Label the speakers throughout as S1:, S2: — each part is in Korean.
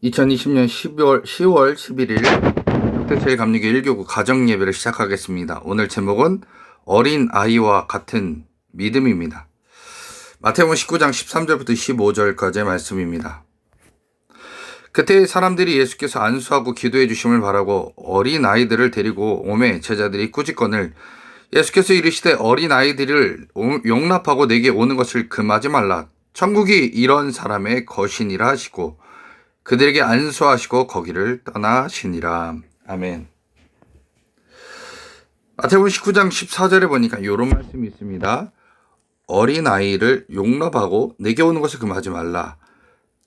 S1: 2020년 10월 11일 국대체일 감리교 1교구 가정예배를 시작하겠습니다. 오늘 제목은 어린 아이와 같은 믿음입니다. 마태복음 19장 13절부터 15절까지의 말씀입니다. 그때 사람들이 예수께서 안수하고 기도해 주심을 바라고 어린 아이들을 데리고 오매 제자들이 꾸짖거늘 예수께서 이르시되 어린 아이들을 용납하고 내게 오는 것을 금하지 말라. 천국이 이런 사람의 것이니라 하시고 그들에게 안수하시고 거기를 떠나시니라. 아멘. 마태복음 19장 14절에 보니까 이런 말씀이 있습니다. 어린아이를 용납하고 내게 오는 것을 금하지 말라.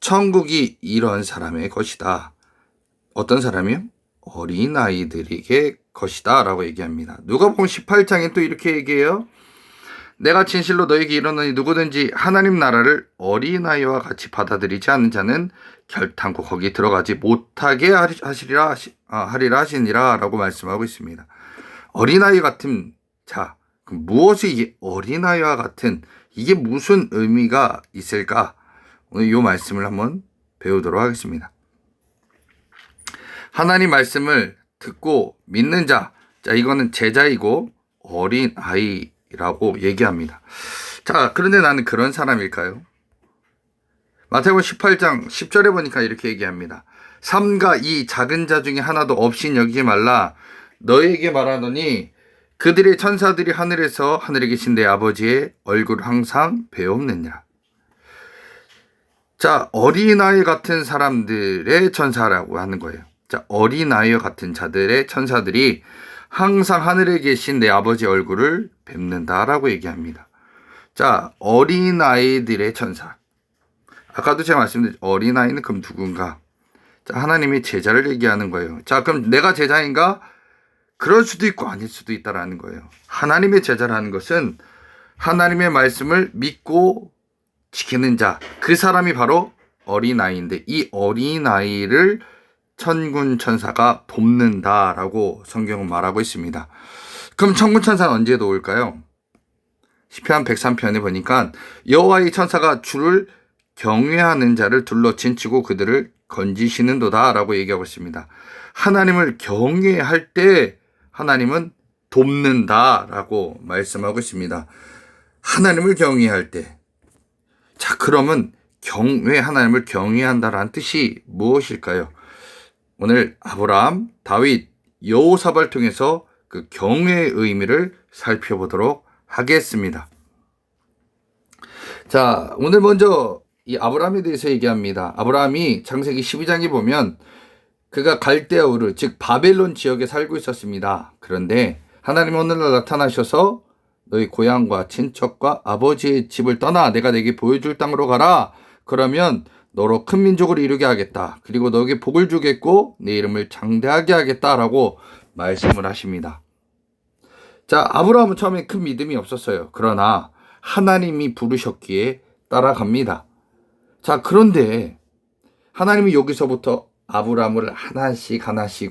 S1: 천국이 이런 사람의 것이다. 어떤 사람이요? 어린아이들에게 것이다 라고 얘기합니다. 누가복음 18장에 또 이렇게 얘기해요. 내가 진실로 너에게 이르노니 누구든지 하나님 나라를 어린아이와 같이 받아들이지 않는 자는 결탄코 거기 들어가지 못하게 하리라 하시니라 라고 말씀하고 있습니다. 어린아이 같은 자, 무엇이 이게 어린아이와 같은 이게 무슨 의미가 있을까? 오늘 이 말씀을 한번 배우도록 하겠습니다. 하나님 말씀을 듣고 믿는 자, 이거는 제자이고 어린아이라고 얘기합니다. 자, 그런데 나는 그런 사람일까요? 마태복음 18장 10절에 보니까 이렇게 얘기합니다. 삼가 이 작은 자 중에 하나도 없인 여기지 말라. 너에게 말하노니 그들의 천사들이 하늘에 계신 내 아버지의 얼굴을 항상 배옵느니라. 자, 어린아이 같은 사람들의 천사라고 하는 거예요. 자, 어린아이와 같은 자들의 천사들이 항상 하늘에 계신 내 아버지 얼굴을 뵙는다라고 얘기합니다. 자, 어린아이들의 천사. 아까도 제가 말씀드린 어린아이는 그럼 누군가? 자, 하나님의 제자를 얘기하는 거예요. 자, 그럼 내가 제자인가? 그럴 수도 있고 아닐 수도 있다라는 거예요. 하나님의 제자라는 것은 하나님의 말씀을 믿고 지키는 자, 그 사람이 바로 어린아이인데 이 어린아이를 천군 천사가 돕는다라고 성경은 말하고 있습니다. 그럼 천군 천사는 언제 도울까요? 시편 103편에 보니까 여호와의 천사가 주를 경외하는 자를 둘러 진치고 그들을 건지시는도다 라고 얘기하고 있습니다. 하나님을 경외할 때 하나님은 돕는다 라고 말씀하고 있습니다. 하나님을 경외할 때. 자, 그러면 하나님을 경외한다라는 뜻이 무엇일까요? 오늘 아브라함, 다윗, 여호사밧을 통해서 그 경외의 의미를 살펴보도록 하겠습니다. 자, 오늘 먼저 이 아브라함에 대해서 얘기합니다. 아브라함이 창세기 12장에 보면 그가 갈대아 우르, 즉 바벨론 지역에 살고 있었습니다. 그런데 하나님은 오늘날 나타나셔서 너희 고향과 친척과 아버지의 집을 떠나 내가 내게 보여줄 땅으로 가라. 그러면 너로 큰 민족을 이루게 하겠다. 그리고 너에게 복을 주겠고 내 이름을 장대하게 하겠다라고 말씀을 하십니다. 자, 아브라함은 처음에 큰 믿음이 없었어요. 그러나 하나님이 부르셨기에 따라갑니다. 자, 그런데 하나님이 여기서부터 아브라함을 하나씩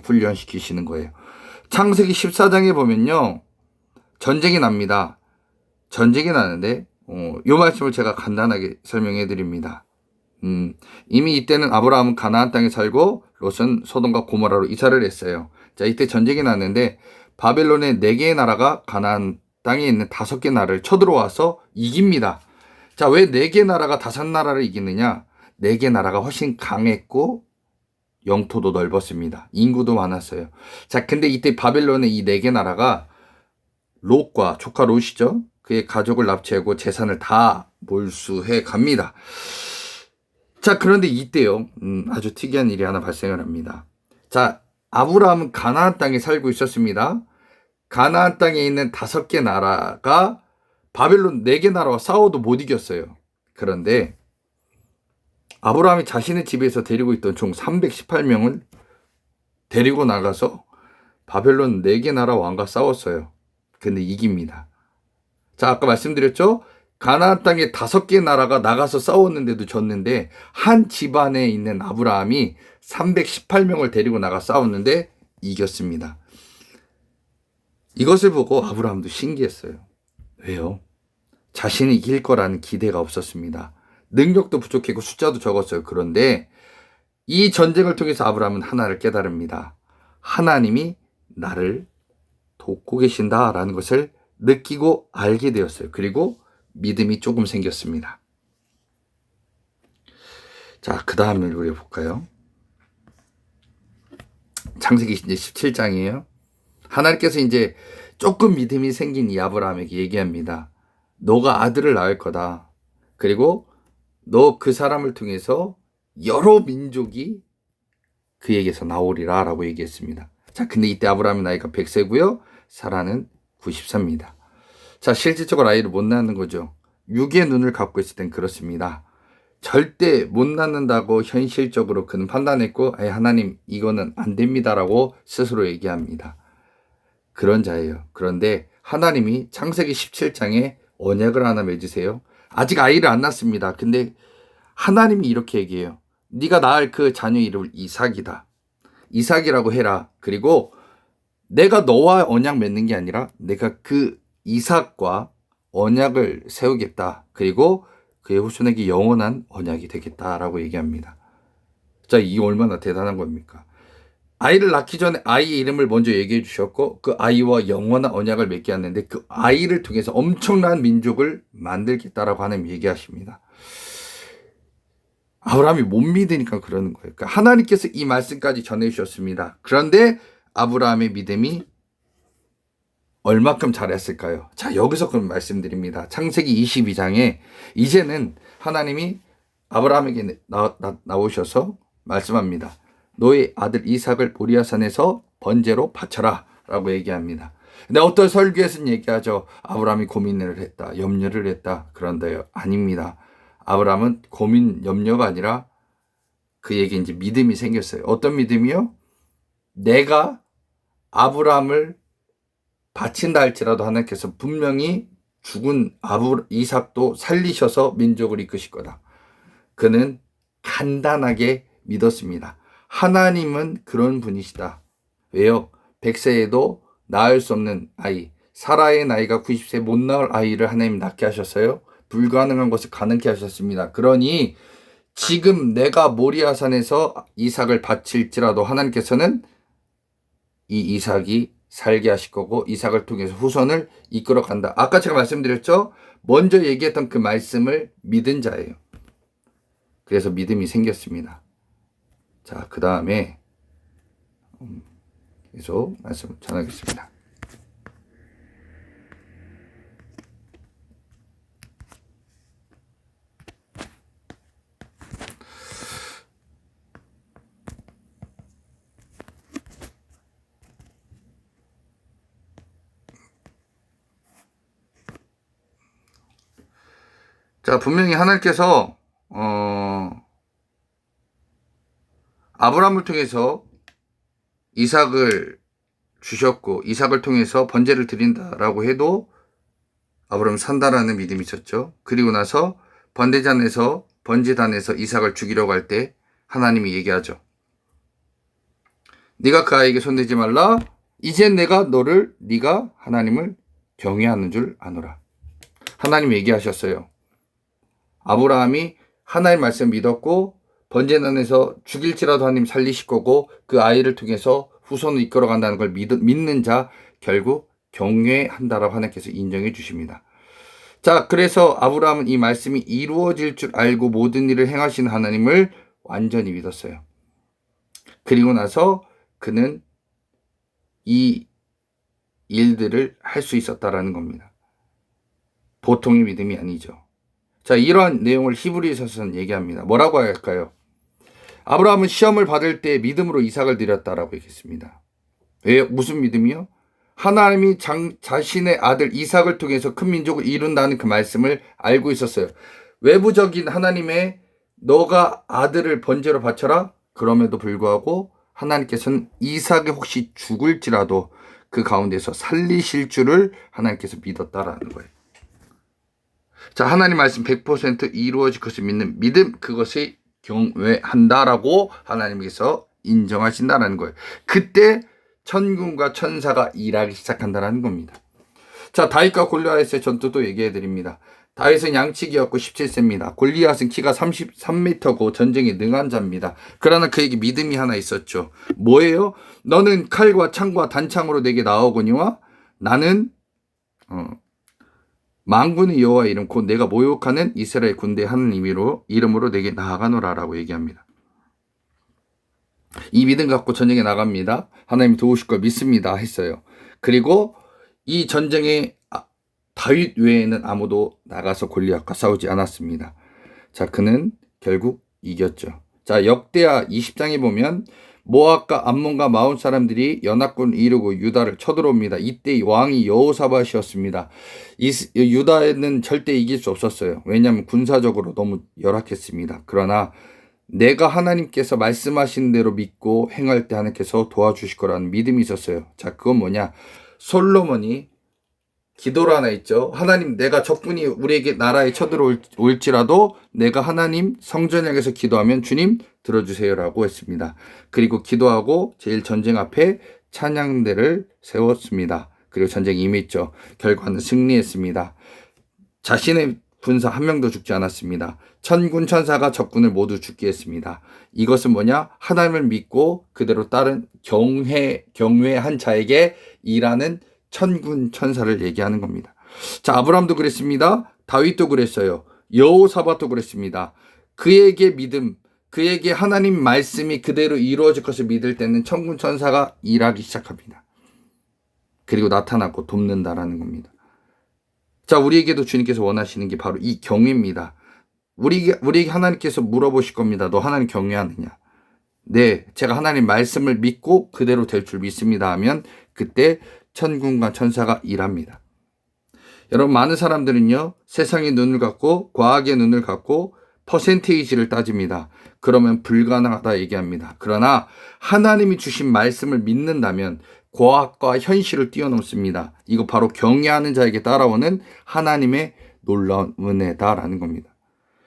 S1: 훈련시키시는 거예요. 창세기 14장에 보면요. 전쟁이 납니다. 전쟁이 나는데 이 말씀을 제가 간단하게 설명해 드립니다. 이미 이때는 아브라함은 가나안 땅에 살고 롯은 소돔과 고모라로 이사를 했어요. 자, 이때 전쟁이 났는데 바벨론의 4개의 나라가 가나안 땅에 있는 5개 나라를 쳐들어와서 이깁니다. 자, 왜 4개 나라가 5나라를 이기느냐? 4개 나라가 훨씬 강했고 영토도 넓었습니다. 인구도 많았어요. 자, 근데 이때 바벨론의 이 4개 나라가 롯과 조카 롯이죠. 그의 가족을 납치하고 재산을 다 몰수해 갑니다. 자, 그런데 이때요. 아주 특이한 일이 하나 발생을 합니다. 자, 아브라함은 가나안 땅에 살고 있었습니다. 가나안 땅에 있는 5개 나라가 바벨론 4개 나라와 싸워도 못 이겼어요. 그런데 아브라함이 자신의 집에서 데리고 있던 총 318명을 데리고 나가서 바벨론 4개 나라 왕과 싸웠어요. 근데 이깁니다. 자, 아까 말씀드렸죠? 가나안 땅에 5개 나라가 나가서 싸웠는데도 졌는데 한 집안에 있는 아브라함이 318명을 데리고 나가 싸웠는데 이겼습니다. 이것을 보고 아브라함도 신기했어요. 왜요? 자신이 이길 거라는 기대가 없었습니다. 능력도 부족했고 숫자도 적었어요. 그런데 이 전쟁을 통해서 아브라함은 하나를 깨달습니다. 하나님이 나를 돕고 계신다라는 것을 느끼고 알게 되었어요. 그리고 믿음이 조금 생겼습니다. 자, 그 다음을 우리 볼까요? 창세기 이제 17장이에요. 하나님께서 이제 조금 믿음이 생긴 이 아브라함에게 얘기합니다. 너가 아들을 낳을 거다. 그리고 너 그 사람을 통해서 여러 민족이 그에게서 나오리라 라고 얘기했습니다. 자, 근데 이때 아브라함의 나이가 100세고요. 사라는 90세입니다. 자, 실질적으로 아이를 못 낳는 거죠. 육의 눈을 갖고 있을 땐 그렇습니다. 절대 못 낳는다고 현실적으로 그는 판단했고, 하나님 이거는 안 됩니다라고 스스로 얘기합니다. 그런 자예요. 그런데 하나님이 창세기 17장에 언약을 하나 맺으세요. 아직 아이를 안 낳습니다. 근데 하나님이 이렇게 얘기해요. 네가 낳을 그 자녀 이름을 이삭이다. 이삭이라고 해라. 그리고 내가 너와 언약 맺는 게 아니라 내가 그 이삭과 언약을 세우겠다. 그리고 그의 후손에게 영원한 언약이 되겠다라고 얘기합니다. 자, 이게 얼마나 대단한 겁니까? 아이를 낳기 전에 아이의 이름을 먼저 얘기해 주셨고 그 아이와 영원한 언약을 맺게 하는데 그 아이를 통해서 엄청난 민족을 만들겠다라고 하나님 얘기하십니다. 아브라함이 못 믿으니까 그러는 거예요. 그러니까 하나님께서 이 말씀까지 전해주셨습니다. 그런데 아브라함의 믿음이 얼마큼 잘했을까요? 자, 여기서 그럼 말씀드립니다. 창세기 22장에 이제는 하나님이 아브라함에게 나오셔서 말씀합니다. 너의 아들 이삭을 모리아산에서 번제로 바쳐라 라고 얘기합니다. 근데 어떤 설교에서는 얘기하죠. 아브라함이 고민을 했다. 염려를 했다. 그런데요. 아닙니다. 아브라함은 고민, 염려가 아니라 그에게 이제 믿음이 생겼어요. 어떤 믿음이요? 내가 아브라함을 바친다 할지라도 하나님께서 분명히 죽은 이삭도 살리셔서 민족을 이끄실 거다. 그는 간단하게 믿었습니다. 하나님은 그런 분이시다. 왜요? 100세에도 낳을 수 없는 아이, 사라의 나이가 90세 못 낳을 아이를 하나님 낳게 하셨어요. 불가능한 것을 가능케 하셨습니다. 그러니 지금 내가 모리아산에서 이삭을 바칠지라도 하나님께서는 이 이삭이 살게 하실 거고 이삭을 통해서 후손을 이끌어 간다. 아까 제가 말씀드렸죠? 먼저 얘기했던 그 말씀을 믿은 자예요. 그래서 믿음이 생겼습니다. 자, 그 다음에 계속 말씀 전하겠습니다. 자, 분명히 하나님께서 아브라함을 통해서 이삭을 주셨고 이삭을 통해서 번제를 드린다라고 해도 아브라함은 산다라는 믿음이 있었죠. 그리고 나서 번제단에서 이삭을 죽이려고 할 때 하나님이 얘기하죠. 네가 그 아이에게 손대지 말라. 이젠 내가 네가 하나님을 경외하는 줄 아노라. 하나님이 얘기하셨어요. 아브라함이 하나님 말씀 믿었고 번제단에서 죽일지라도 하나님 살리실 거고 그 아이를 통해서 후손을 이끌어 간다는 걸 믿는 자 결국 경외한다라고 하나님께서 인정해 주십니다. 자, 그래서 아브라함은 이 말씀이 이루어질 줄 알고 모든 일을 행하시는 하나님을 완전히 믿었어요. 그리고 나서 그는 이 일들을 할 수 있었다라는 겁니다. 보통의 믿음이 아니죠. 자, 이러한 내용을 히브리서서는 얘기합니다. 뭐라고 할까요? 아브라함은 시험을 받을 때 믿음으로 이삭을 드렸다라고 얘기했습니다. 왜? 무슨 믿음이요? 하나님이 자신의 아들 이삭을 통해서 큰 민족을 이룬다는 그 말씀을 알고 있었어요. 외부적인 하나님의 너가 아들을 번제로 바쳐라. 그럼에도 불구하고 하나님께서는 이삭이 혹시 죽을지라도 그 가운데서 살리실 줄을 하나님께서 믿었다라는 거예요. 자, 하나님 말씀 100% 이루어질 것을 믿는 믿음, 그것이 경외한다라고 하나님께서 인정하신다는 거예요. 그때 천군과 천사가 일하기 시작한다는 겁니다. 자, 다윗과 골리앗의 전투도 얘기해 드립니다. 다윗은 양치기였고 17세입니다. 골리앗은 키가 33m고 전쟁에 능한 자입니다. 그러나 그에게 믿음이 하나 있었죠. 뭐예요? 너는 칼과 창과 단창으로 내게 나오거니와 나는 만군의 여호와 이름 곧 내가 모욕하는 이스라엘 군대 하나님 이름으로 내게 나아가노라라고 얘기합니다. 이 믿음 갖고 전쟁에 나갑니다. 하나님이 도우실 걸 믿습니다 했어요. 그리고 이 전쟁에 다윗 외에는 아무도 나가서 골리앗과 싸우지 않았습니다. 자, 그는 결국 이겼죠. 자, 역대하 20장에 보면 모압과 암몬과 마온 사람들이 연합군을 이루고 유다를 쳐들어옵니다. 이때 왕이 여호사밧이었습니다. 유다에는 절대 이길 수 없었어요. 왜냐하면 군사적으로 너무 열악했습니다. 그러나 내가 하나님께서 말씀하신 대로 믿고 행할 때 하나님께서 도와주실 거라는 믿음이 있었어요. 자, 그건 뭐냐? 솔로몬이 기도를 하나 있죠. 하나님, 내가 적군이 우리에게 나라에 쳐들어올지라도 내가 하나님 성전을 향해서 기도하면 주님 들어주세요라고 했습니다. 그리고 기도하고 제일 전쟁 앞에 찬양대를 세웠습니다. 그리고 전쟁이 임했죠. 결과는 승리했습니다. 자신의 군사 한 명도 죽지 않았습니다. 천군 천사가 적군을 모두 죽게 했습니다. 이것은 뭐냐? 하나님을 믿고 그대로 따른 경외한 자에게 일하는 천군 천사를 얘기하는 겁니다. 자, 아브라함도 그랬습니다. 다윗도 그랬어요. 여호사밧도 그랬습니다. 그에게 믿음, 그에게 하나님 말씀이 그대로 이루어질 것을 믿을 때는 천군 천사가 일하기 시작합니다. 그리고 나타나고 돕는다라는 겁니다. 자, 우리에게도 주님께서 원하시는 게 바로 이 경외입니다. 우리에게 하나님께서 물어보실 겁니다. 너 하나님 경외하느냐? 네, 제가 하나님 말씀을 믿고 그대로 될 줄 믿습니다 하면 그때 천군과 천사가 일합니다. 여러분, 많은 사람들은요, 세상의 눈을 갖고 과학의 눈을 갖고 퍼센테이지를 따집니다. 그러면 불가능하다 얘기합니다. 그러나 하나님이 주신 말씀을 믿는다면 과학과 현실을 뛰어넘습니다. 이거 바로 경외하는 자에게 따라오는 하나님의 놀라운 은혜다라는 겁니다.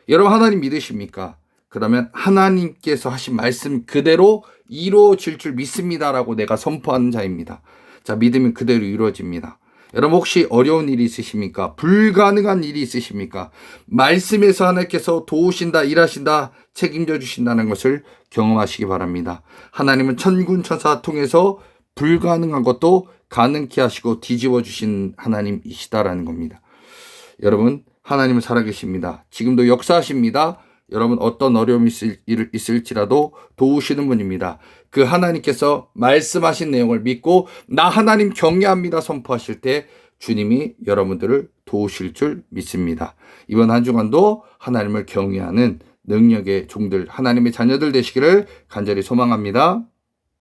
S1: 여러분, 하나님 믿으십니까? 그러면 하나님께서 하신 말씀 그대로 이루어질 줄 믿습니다라고 내가 선포하는 자입니다. 자, 믿으면 그대로 이루어집니다. 여러분, 혹시 어려운 일이 있으십니까? 불가능한 일이 있으십니까? 말씀에서 하나님께서 도우신다, 일하신다, 책임져 주신다는 것을 경험하시기 바랍니다. 하나님은 천군 천사 통해서 불가능한 것도 가능케 하시고 뒤집어 주신 하나님이시다라는 겁니다. 여러분, 하나님은 살아계십니다. 지금도 역사하십니다. 여러분, 어떤 어려움이 있을지라도 도우시는 분입니다. 그 하나님께서 말씀하신 내용을 믿고 나 하나님 경외합니다 선포하실 때 주님이 여러분들을 도우실 줄 믿습니다. 이번 한 주간도 하나님을 경외하는 능력의 종들, 하나님의 자녀들 되시기를 간절히 소망합니다.